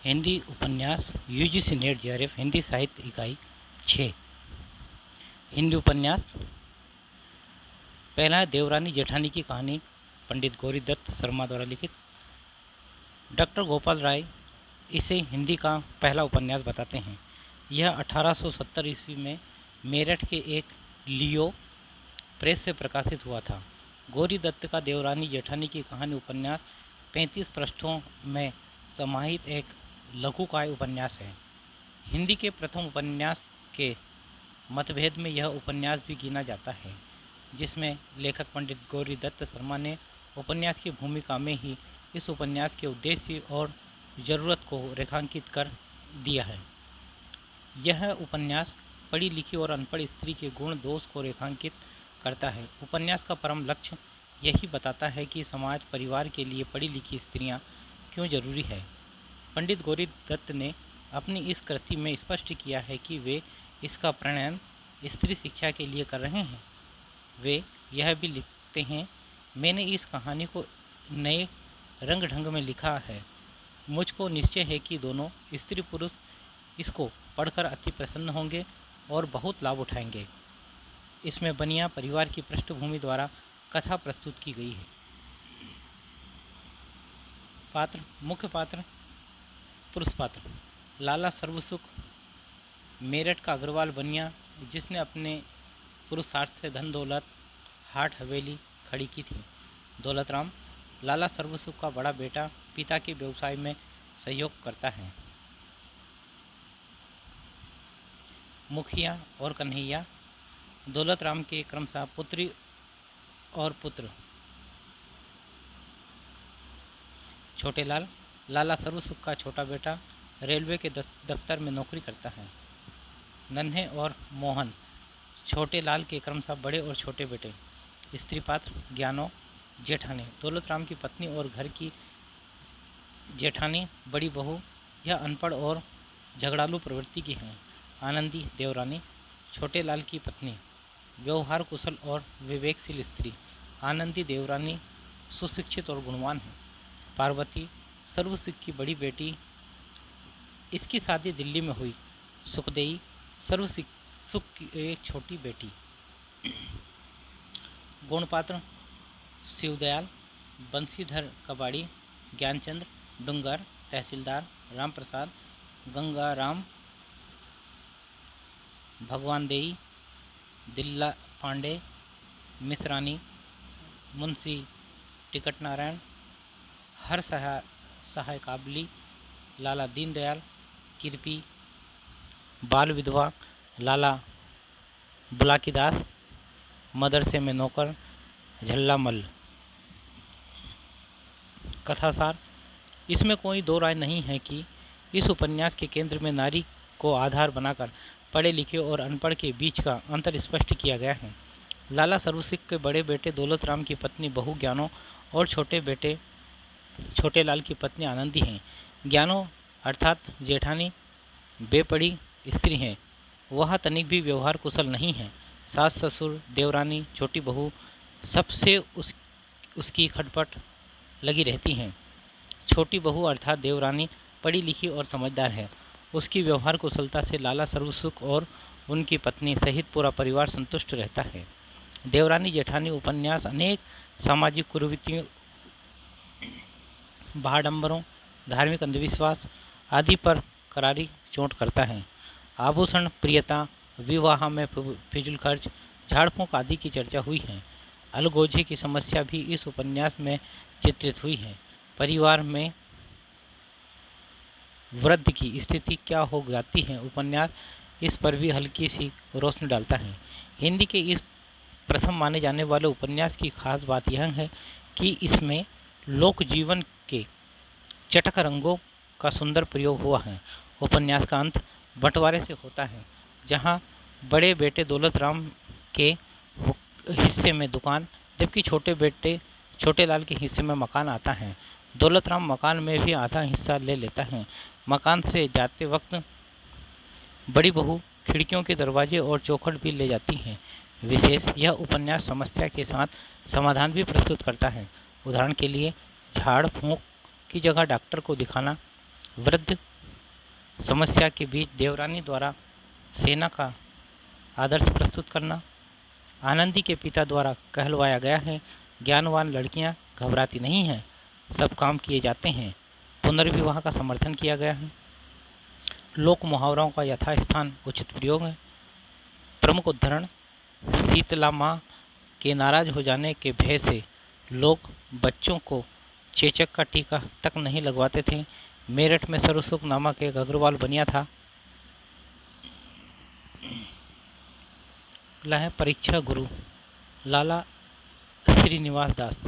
हिंदी उपन्यास UGC net JRF Hindi साहित्य इकाई 6। हिंदी उपन्यास पहला है देवरानी जेठानी की कहानी, पंडित गौरी दत्त शर्मा द्वारा लिखित। डॉक्टर गोपाल राय इसे हिंदी का पहला उपन्यास बताते हैं। यह 1870 ईस्वी में मेरठ के एक लियो प्रेस से प्रकाशित हुआ था। गौरी दत्त का देवरानी जेठानी की कहानी उपन्यास 35 पृष्ठों में समाहित एक लघुकाय उपन्यास है। हिंदी के प्रथम उपन्यास के मतभेद में यह उपन्यास भी गिना जाता है, जिसमें लेखक पंडित गौरी दत्त शर्मा ने उपन्यास की भूमिका में ही इस उपन्यास के उद्देश्य और ज़रूरत को रेखांकित कर दिया है। यह उपन्यास पढ़ी लिखी और अनपढ़ स्त्री के गुण दोष को रेखांकित करता है। उपन्यास का परम लक्ष्य यही बताता है कि समाज परिवार के लिए पढ़ी लिखी स्त्रियां क्यों जरूरी है। पंडित गौरी दत्त ने अपनी इस कृति में स्पष्ट किया है कि वे इसका प्रणयन स्त्री शिक्षा के लिए कर रहे हैं। वे यह भी लिखते हैं, मैंने इस कहानी को नए रंग ढंग में लिखा है। मुझको निश्चय है कि दोनों स्त्री पुरुष इसको पढ़कर अति प्रसन्न होंगे और बहुत लाभ उठाएंगे। इसमें बनिया परिवार की पृष्ठभूमि द्वारा कथा प्रस्तुत की गई है। पात्र, मुख्य पात्र, पुरुष पात्र। लाला सर्वसुख मेरठ का अग्रवाल बनिया, जिसने अपने पुरुषार्थ से धन दौलत हाट हवेली खड़ी की थी। दौलतराम लाला सर्वसुख का बड़ा बेटा, पिता के व्यवसाय में सहयोग करता है। मुखिया और कन्हैया दौलतराम के क्रमशः पुत्री और पुत्र। छोटे लाल लाला सर्वसुख का छोटा बेटा, रेलवे के दफ्तर में नौकरी करता है। नन्हे और मोहन छोटे लाल के क्रमशः बड़े और छोटे बेटे। स्त्री पात्र ज्ञानो जेठानी दौलतराम की पत्नी और घर की जेठानी बड़ी बहू। यह अनपढ़ और झगड़ालू प्रवृत्ति की है। आनंदी देवरानी छोटे लाल की पत्नी, व्यवहार कुशल और विवेकशील स्त्री। आनंदी देवरानी सुशिक्षित और गुणवान है। पार्वती सर्वसुख की बड़ी बेटी, इसकी शादी दिल्ली में हुई। सुखदेई सर्वसुख की एक छोटी बेटी। गुणपात्र शिवदयाल, बंशीधर कबाड़ी, ज्ञानचंद्र डुंगर, तहसीलदार राम प्रसाद, गंगाराम, भगवान देई, दिल्ला पांडे, मिश्रानी, मुंशी टिकट नारायण, हर सहाय काबली, लाला दीनदयाल, किरपी, बाल विधवा लाला बुलाकीदास, मदरसे में नौकर झल्ला मल। कथासार, इसमें कोई दो राय नहीं है कि इस उपन्यास के केंद्र में नारी को आधार बनाकर पढ़े लिखे और अनपढ़ के बीच का अंतर स्पष्ट किया गया है। लाला सर्वसुख के बड़े बेटे दौलतराम की पत्नी बहू ज्ञानो और छोटे बेटे छोटे लाल की पत्नी आनंदी हैं। ज्ञानो अर्थात जेठानी बेपड़ी स्त्री हैं। वह तनिक भी व्यवहार कुशल नहीं है। सास ससुर देवरानी छोटी बहू सबसे उसकी खटपट लगी रहती हैं। छोटी बहू अर्थात देवरानी पढ़ी लिखी और समझदार है। उसकी व्यवहार कुशलता से लाला सर्वसुख और उनकी पत्नी सहित पूरा परिवार संतुष्ट रहता है। देवरानी जेठानी उपन्यास अनेक सामाजिक कुरीतियों, बाहडंबरों, धार्मिक अंधविश्वास आदि पर करारी चोट करता है। आभूषण प्रियता, विवाह में फिजूल खर्च, झाड़ फूंक आदि की चर्चा हुई है। अलगोजे की समस्या भी इस उपन्यास में चित्रित हुई है। परिवार में वृद्ध की स्थिति क्या हो जाती है, उपन्यास इस पर भी हल्की सी रोशनी डालता है। हिंदी के इस प्रथम माने जाने वाले उपन्यास की खास बात यह है कि इसमें लोक जीवन के चटक रंगों का सुंदर प्रयोग हुआ है। उपन्यास का अंत बंटवारे से होता है, जहां बड़े बेटे दौलतराम के हिस्से में दुकान, जबकि छोटे बेटे छोटे लाल के हिस्से में मकान आता है। दौलतराम मकान में भी आधा हिस्सा ले लेता है। मकान से जाते वक्त बड़ी बहू खिड़कियों के दरवाजे और चौखट भी ले जाती हैं। विशेष यह उपन्यास समस्या के साथ समाधान भी प्रस्तुत करता है। उदाहरण के लिए झाड़ फूंक की जगह डॉक्टर को दिखाना, वृद्ध समस्या के बीच देवरानी द्वारा सेना का आदर्श प्रस्तुत करना। आनंदी के पिता द्वारा कहलवाया गया है, ज्ञानवान लड़कियां घबराती नहीं हैं, सब काम किए जाते हैं। पुनर्विवाह का समर्थन किया गया है। लोक मुहावरों का यथास्थान उचित प्रयोग है। प्रमुख उदाहरण, शीतला माँ के नाराज हो जाने के भय से लोग बच्चों को चेचक का टीका तक नहीं लगवाते थे। मेरठ में सर्वसुख नामक एक अग्रवाल बनिया था। अगला है परीक्षा गुरु, लाला श्रीनिवास दास।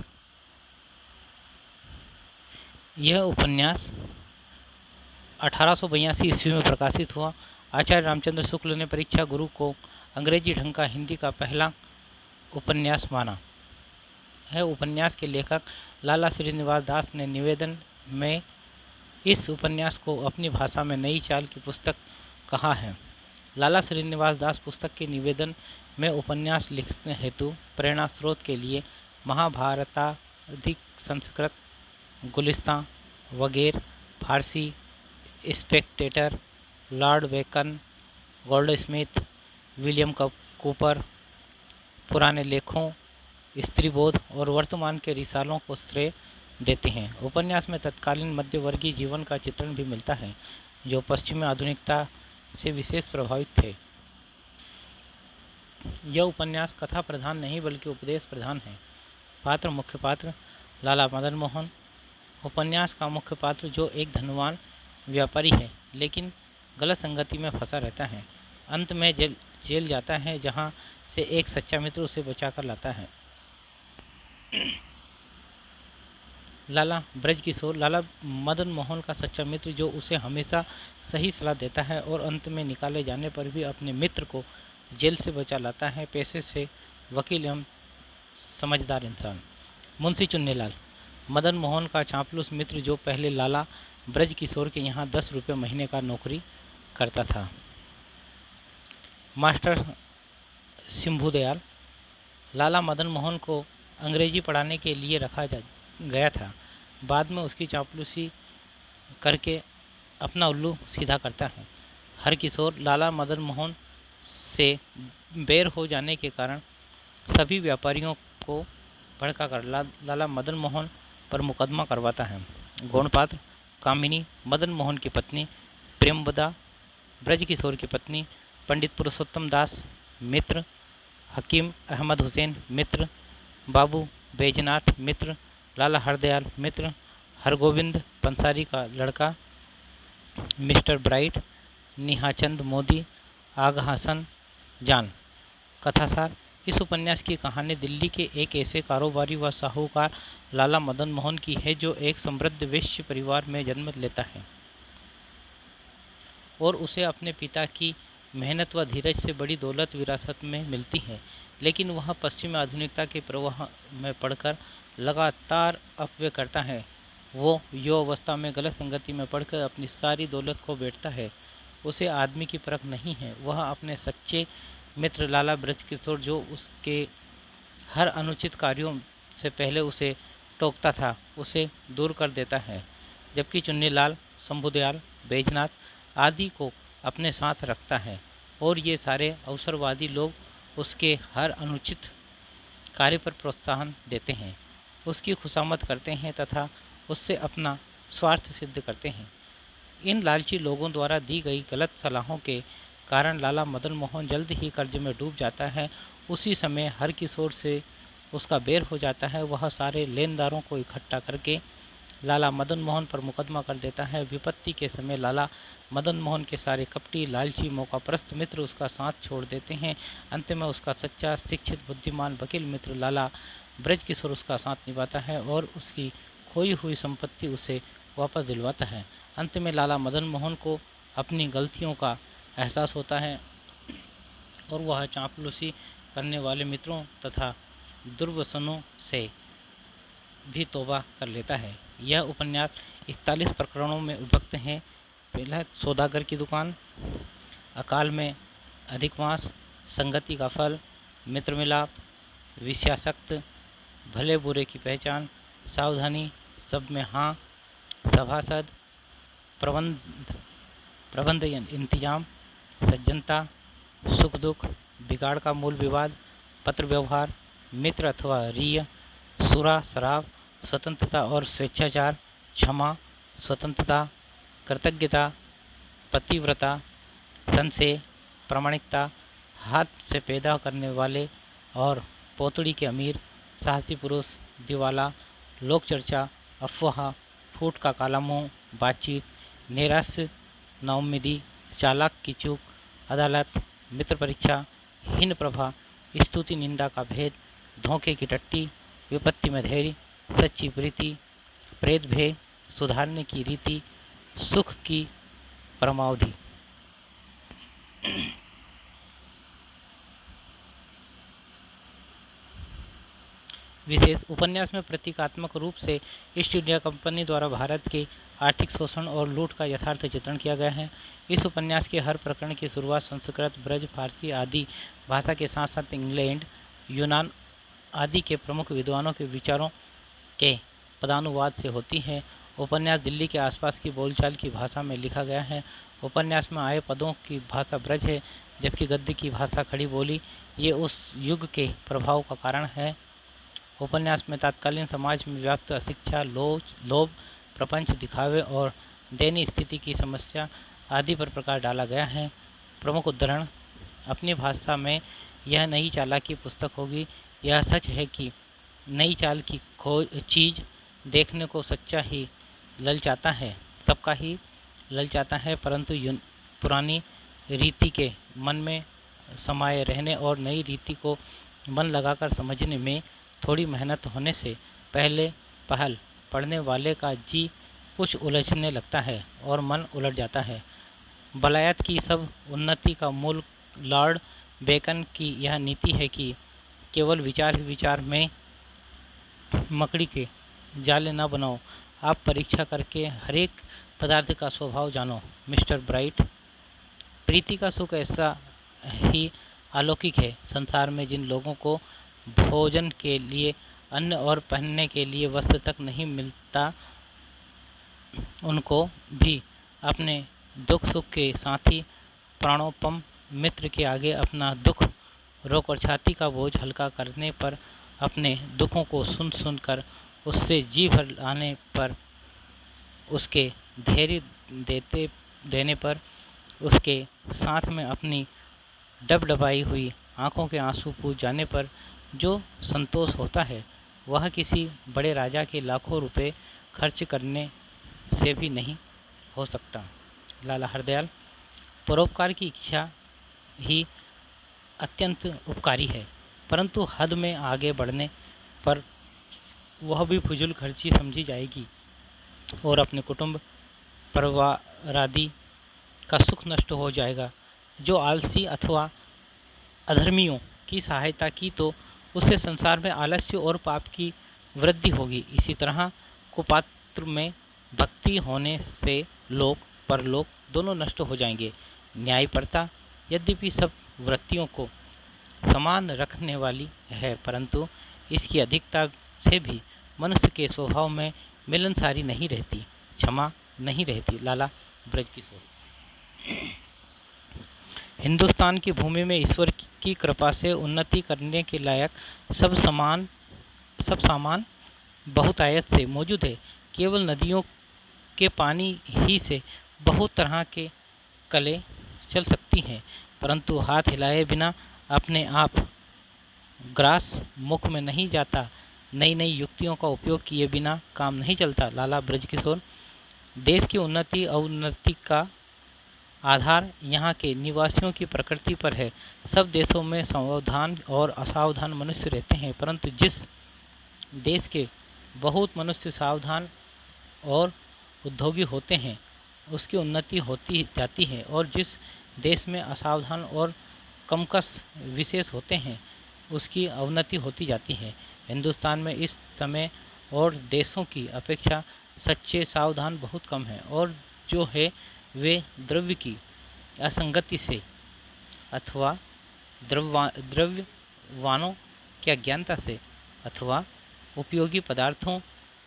यह उपन्यास 1882 ईस्वी में प्रकाशित हुआ। आचार्य रामचंद्र शुक्ल ने परीक्षा गुरु को अंग्रेजी ढंग का हिंदी का पहला उपन्यास माना है। उपन्यास के लेखक लाला श्रीनिवास दास ने निवेदन में इस उपन्यास को अपनी भाषा में नई चाल की पुस्तक कहा है। लाला श्रीनिवास दास पुस्तक के निवेदन में उपन्यास लिखने हेतु प्रेरणा स्रोत के लिए महाभारतादि संस्कृत, गुलिस्तान वगैरह, Farsi, Spectator, Lord Bacon, Goldsmith, William Cowper, पुराने लेखों, स्त्रीबोध और वर्तमान के रिसालों को श्रेय देते हैं। उपन्यास में तत्कालीन मध्यवर्गीय जीवन का चित्रण भी मिलता है, जो पश्चिमी आधुनिकता से विशेष प्रभावित थे। यह उपन्यास कथा प्रधान नहीं बल्कि उपदेश प्रधान है। पात्र, मुख्य पात्र लाला मदन मोहन। उपन्यास का मुख्य पात्र जो एक धनवान व्यापारी है, लेकिन गलत संगति में फंसा रहता है। अंत में जेल जाता है, जहां से एक सच्चा मित्र उसे बचाकर लाता है। लाला ब्रजकिशोर, लाला मदन मोहन का सच्चा मित्र जो उसे हमेशा सही सलाह देता है और अंत में निकाले जाने पर भी अपने मित्र को जेल से बचा लाता है। पेशे से वकील एवं समझदार इंसान। मुंशी चुन्नीलाल, मदन मोहन का चापलूस मित्र जो पहले लाला ब्रजकिशोर के यहाँ 10 रुपये महीने का नौकरी करता था। मास्टर सिंभुदयाल, लाला मदन मोहन को अंग्रेजी पढ़ाने के लिए रखा गया था। बाद में उसकी चापलूसी करके अपना उल्लू सीधा करता है। हरकिशोर, लाला मदन मोहन से बेर हो जाने के कारण सभी व्यापारियों को भड़काकर लाला मदन मोहन पर मुकदमा करवाता है। गौणपात्र, कामिनी, मदन मोहन की पत्नी, प्रेमवदा, ब्रजकिशोर की पत्नी, पंडित पुरुषोत्तम दास मित्र, हकीम अहमद हुसैन मित्र, बाबू बैजनाथ मित्र, लाला हरदयाल मित्र, हरगोविंद पंसारी का लड़का, मिस्टर ब्राइट, निहाचंद मोदी, आगा हसन जान। कथासार, इस उपन्यास की कहानी दिल्ली के एक ऐसे कारोबारी व साहूकार लाला मदन मोहन की है जो एक समृद्ध वैश्य परिवार में जन्म लेता है और उसे अपने पिता की मेहनत व धीरज से बड़ी दौलत विरासत में मिलती है। लेकिन वह पश्चिमी आधुनिकता के प्रवाह में पड़कर लगातार अपव्यय करता है। वो युवावस्था में गलत संगति में पड़कर अपनी सारी दौलत को बेचता है। उसे आदमी की परख नहीं है। वह अपने सच्चे मित्र लाला ब्रजकिशोर जो उसके हर अनुचित कार्यों से पहले उसे टोकता था, उसे दूर कर देता है। जबकि चुन्नीलाल, शंभुदयाल, बैजनाथ आदि को अपने साथ रखता है और ये सारे अवसरवादी लोग उसके हर अनुचित कार्य पर प्रोत्साहन देते हैं, उसकी खुशामद करते हैं तथा उससे अपना स्वार्थ सिद्ध करते हैं। इन लालची लोगों द्वारा दी गई गलत सलाहों के कारण लाला मदन मोहन जल्द ही कर्ज में डूब जाता है। उसी समय हरकिशोर से उसका बेर हो जाता है। वह सारे लेनदारों को इकट्ठा करके लाला मदन मोहन पर मुकदमा कर देता है। विपत्ति के समय लाला मदन मोहन के सारे कपटी, लालची, मौकाप्रस्त मित्र उसका साथ छोड़ देते हैं। अंत में उसका सच्चा, शिक्षित, बुद्धिमान वकील मित्र लाला ब्रजकिशोर उसका साथ निभाता है और उसकी खोई हुई संपत्ति उसे वापस दिलवाता है। अंत में लाला मदन मोहन को अपनी गलतियों का एहसास होता है और वह चापलूसी करने वाले मित्रों तथा दुर्व्यसनों से भी तौबा कर लेता है। यह उपन्यास 41 प्रकरणों में विभक्त है। पहला, सौदागर की दुकान, अकाल में अधिक मास, संगति का फल, मित्र मिलाप, विषयासक्त, भले बुरे की पहचान, सावधानी, सब में हाँ, सभासद, प्रबंध, प्रबंध इंतजाम, सज्जनता, सुख दुख, बिगाड़ का मूल विवाद, पत्र व्यवहार, मित्र अथवा रिय, सुरा शराब, स्वतंत्रता और स्वेच्छाचार, क्षमा, स्वतंत्रता, कृतज्ञता, पतिव्रता, संशय, प्रामाणिकता, हाथ से पैदा करने वाले और पोतड़ी के अमीर, साहसी पुरुष, दिवाला, लोक चर्चा, अफवाह, फूट का काला मुंह, बातचीत, नैराश्य, नाउम्मीदी, चालाक की चूक, अदालत, मित्र परीक्षा, हीन प्रभा, स्तुति निंदा का भेद, धोखे की टट्टी, विपत्ति में धैर्य, सच्ची प्रीति, प्रेत भय, सुधारने की रीति, सुख की परमावधि। विशेष उपन्यास में प्रतीकात्मक रूप से ईस्ट इंडिया कंपनी द्वारा भारत के आर्थिक शोषण और लूट का यथार्थ चित्रण किया गया है। इस उपन्यास के हर प्रकरण की शुरुआत संस्कृत, ब्रज, फारसी आदि भाषा के साथ साथ इंग्लैंड, यूनान आदि के प्रमुख विद्वानों के विचारों के पदानुवाद से होती है। उपन्यास दिल्ली के आसपास की बोलचाल की भाषा में लिखा गया है। उपन्यास में आए पदों की भाषा ब्रज है, जबकि गद्य की भाषा खड़ी बोली। ये उस युग के प्रभाव का कारण है। उपन्यास में तत्कालीन समाज में व्याप्त अशिक्षा, लोभ, प्रपंच, दिखावे और दयनीय स्थिति की समस्या आदि पर प्रकाश डाला गया है। प्रमुख उदाहरण: अपनी भाषा में यह नई चालाकी पुस्तक होगी। यह सच है कि नई चाल की चीज़ देखने को सच्चा ही ललचाता है, सबका ही ललचाता है, परंतु पुरानी रीति के मन में समाये रहने और नई रीति को मन लगाकर समझने में थोड़ी मेहनत होने से पहल पढ़ने वाले का जी कुछ उलझने लगता है और मन उलट जाता है। बलायत की सब उन्नति का मूल लॉर्ड बेकन की यह नीति है कि केवल विचार ही विचार में मकड़ी के जाले न बनाओ, आप परीक्षा करके हरेक पदार्थ का स्वभाव जानो। Mister bright. प्रीति का सुख ऐसा ही अलौकिक है। संसार में जिन लोगों को भोजन के लिए अन्न और पहनने के लिए वस्त्र तक नहीं मिलता, उनको भी अपने दुख सुख के साथी प्राणोपम मित्र के आगे अपना दुख रोक और छाती का बोझ हल्का करने पर, अपने दुखों को सुन सुनकर उससे जी भर लाने पर, उसके धैर्य देने पर, उसके साथ में अपनी डबडबाई हुई आंखों के आंसू पूछ जाने पर जो संतोष होता है, वह किसी बड़े राजा के लाखों रुपए खर्च करने से भी नहीं हो सकता। लाला हरदयाल। परोपकार की इच्छा ही अत्यंत उपकारी है, परंतु हद में आगे बढ़ने पर वह भी फजूल खर्ची समझी जाएगी और अपने कुटुंब परिवारादि का सुख नष्ट हो जाएगा। जो आलसी अथवा अधर्मियों की सहायता की तो उससे संसार में आलस्य और पाप की वृद्धि होगी। इसी तरह कुपात्र में भक्ति होने से लोक परलोक दोनों नष्ट हो जाएंगे। न्यायपरता यद्यपि सब वृत्तियों को समान रखने वाली है, परंतु इसकी अधिकता से भी मनुष्य के स्वभाव में मिलनसारी नहीं रहती, क्षमा नहीं रहती। लाला ब्रजकिशोर। हिंदुस्तान की भूमि में ईश्वर की कृपा से उन्नति करने के लायक सब सामान बहुतायत से मौजूद है। केवल नदियों के पानी ही से बहुत तरह के कले चल सकती हैं, परंतु हाथ हिलाए बिना अपने आप ग्रास मुख में नहीं जाता। नई नई युक्तियों का उपयोग किए बिना काम नहीं चलता। लाला ब्रजकिशोर। देश की उन्नति अवनति का आधार यहाँ के निवासियों की प्रकृति पर है। सब देशों में सावधान और असावधान मनुष्य रहते हैं, परंतु जिस देश के बहुत मनुष्य सावधान और उद्योगी होते हैं उसकी उन्नति होती जाती है, और जिस देश में असावधान और कमकस विशेष होते हैं उसकी अवनति होती जाती है। हिंदुस्तान में इस समय और देशों की अपेक्षा सच्चे सावधान बहुत कम हैं, और जो है वे द्रव्य की असंगति से अथवा द्रव्यवानों की अज्ञानता से अथवा उपयोगी पदार्थों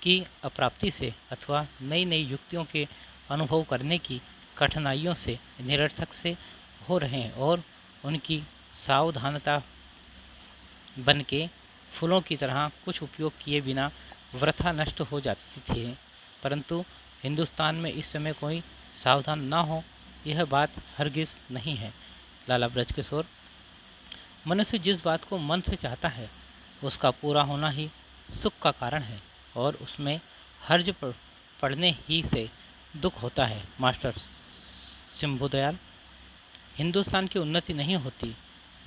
की अप्राप्ति से अथवा नई नई युक्तियों के अनुभव करने की कठिनाइयों से निरर्थक से हो रहे हैं और उनकी सावधानता बन के फूलों की तरह कुछ उपयोग किए बिना वृथा नष्ट हो जाती थी। परंतु हिंदुस्तान में इस समय कोई सावधान ना हो, यह बात हरगिज नहीं है। लाला ब्रजकिशोर, मनुष्य जिस बात को मन से चाहता है उसका पूरा होना ही सुख का कारण है और उसमें हर्ज पड़ने ही से दुख होता है। मास्टर शंभुदयाल, हिंदुस्तान की उन्नति नहीं होती,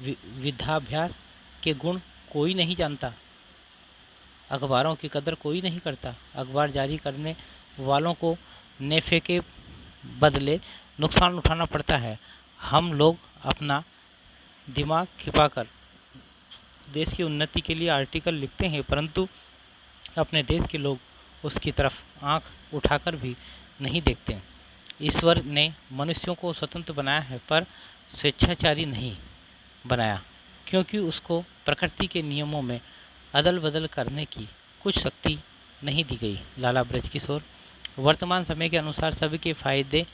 विद्याभ्यास के गुण कोई नहीं जानता, अखबारों की कदर कोई नहीं करता, अखबार जारी करने वालों को नफ़े के बदले नुकसान उठाना पड़ता है। हम लोग अपना दिमाग खिपाकर देश की उन्नति के लिए आर्टिकल लिखते हैं, परंतु अपने देश के लोग उसकी तरफ आंख उठाकर भी नहीं देखते। ईश्वर ने मनुष्यों को स्वतंत्र बनाया है पर स्वेच्छाचारी नहीं बनाया, क्योंकि उसको प्रकृति के नियमों में अदल बदल करने की कुछ शक्ति नहीं दी गई। लाला ब्रजकिशोर, वर्तमान समय के अनुसार सभी के फायदे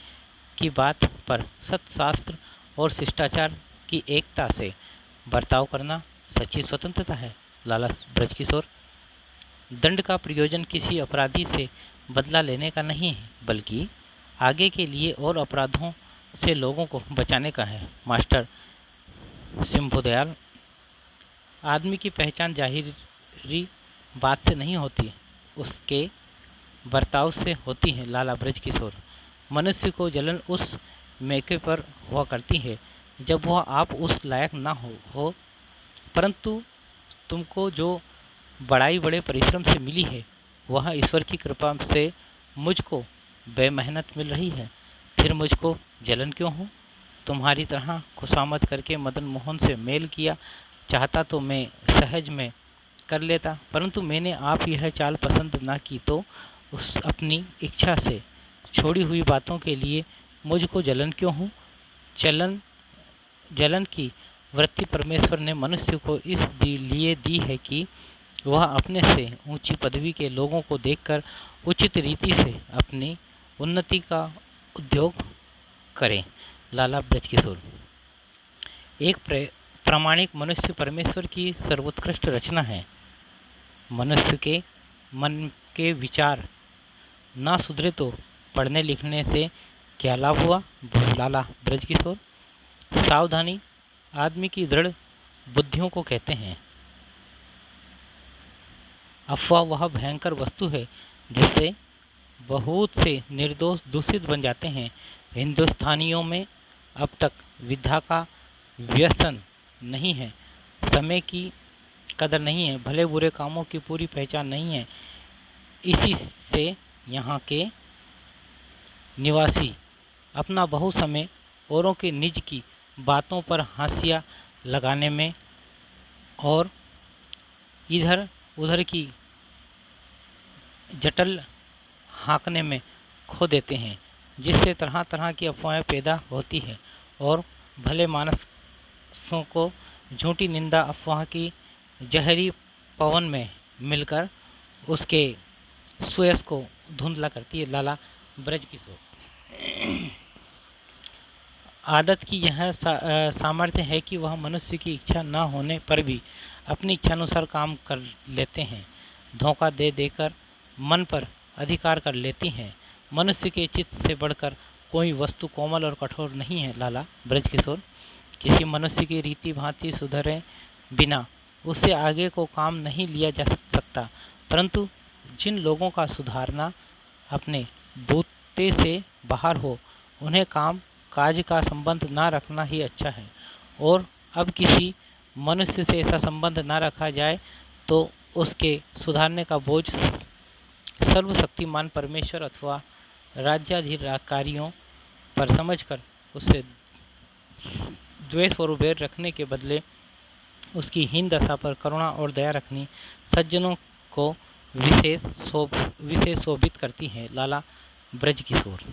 की बात पर सत्शास्त्र और शिष्टाचार की एकता से बर्ताव करना सच्ची स्वतंत्रता है। लाला ब्रजकिशोर, दंड का प्रयोजन किसी अपराधी से बदला लेने का नहीं है, बल्कि आगे के लिए और अपराधों से लोगों को बचाने का है। मास्टर शंभुदयाल, आदमी की पहचान जाहिरी बात से नहीं होती, उसके बर्ताव से होती है। लाला ब्रजकिशोर, मनुष्य को जलन उस मौके पर हुआ करती है जब वह आप उस लायक ना हो, परंतु तुमको जो बड़ाई बड़े परिश्रम से मिली है वह ईश्वर की कृपा से मुझको बेमेहनत मिल रही है, फिर मुझको जलन क्यों हो? तुम्हारी तरह खुशामद करके मदन मोहन से मेल किया चाहता तो मैं सहज में कर लेता, परंतु मैंने आप यह चाल पसंद ना की तो उस अपनी इच्छा से छोड़ी हुई बातों के लिए मुझको जलन क्यों हो? जलन की वृत्ति परमेश्वर ने मनुष्य को इस लिए दी है कि वह अपने से ऊंची पदवी के लोगों को देखकर उचित रीति से अपनी उन्नति का उद्योग करें। लाला ब्रजकिशोर, एक प्रामाणिक मनुष्य परमेश्वर की सर्वोत्कृष्ट रचना है। मनुष्य के मन के विचार ना सुधरे तो पढ़ने लिखने से क्या लाभ हुआ? लाला ब्रजकिशोर, सावधानी आदमी की दृढ़ बुद्धियों को कहते हैं। अफवाह वह भयंकर वस्तु है जिससे बहुत से निर्दोष दूषित बन जाते हैं। हिंदुस्तानियों में अब तक विद्या का व्यसन नहीं है, समय की कदर नहीं है, भले बुरे कामों की पूरी पहचान नहीं है। इसी से यहाँ के निवासी अपना बहु समय औरों के निज की बातों पर हाशिया लगाने में और इधर उधर की जटल हाँकने में खो देते हैं, जिससे तरह तरह की अफवाहें पैदा होती है और भले मानसों को झूठी निंदा अफवाह की जहरी पवन में मिलकर उसके सुयश को धुंधला करती है। लाला ब्रजकिशोर, आदत की यह सामर्थ्य है कि वह मनुष्य की इच्छा न होने पर भी अपनी इच्छानुसार काम कर लेते हैं, धोखा दे देकर मन पर अधिकार कर लेती हैं। मनुष्य के चित्त से बढ़कर कोई वस्तु कोमल और कठोर नहीं है। लाला ब्रजकिशोर, किसी मनुष्य की रीति भांति सुधरे बिना उससे आगे को काम नहीं लिया जा सकता, परंतु जिन लोगों का सुधारना अपने बूते से बाहर हो उन्हें काम काज का संबंध ना रखना ही अच्छा है। और अब किसी मनुष्य से ऐसा संबंध ना रखा जाए तो उसके सुधारने का बोझ सर्वशक्तिमान परमेश्वर अथवा राज्याधिकारियों पर समझकर उससे द्वेष और वैर रखने के बदले उसकी हीन दशा पर करुणा और दया रखनी सज्जनों को विशेष शोभित करती है। लाला ब्रजकिशोर।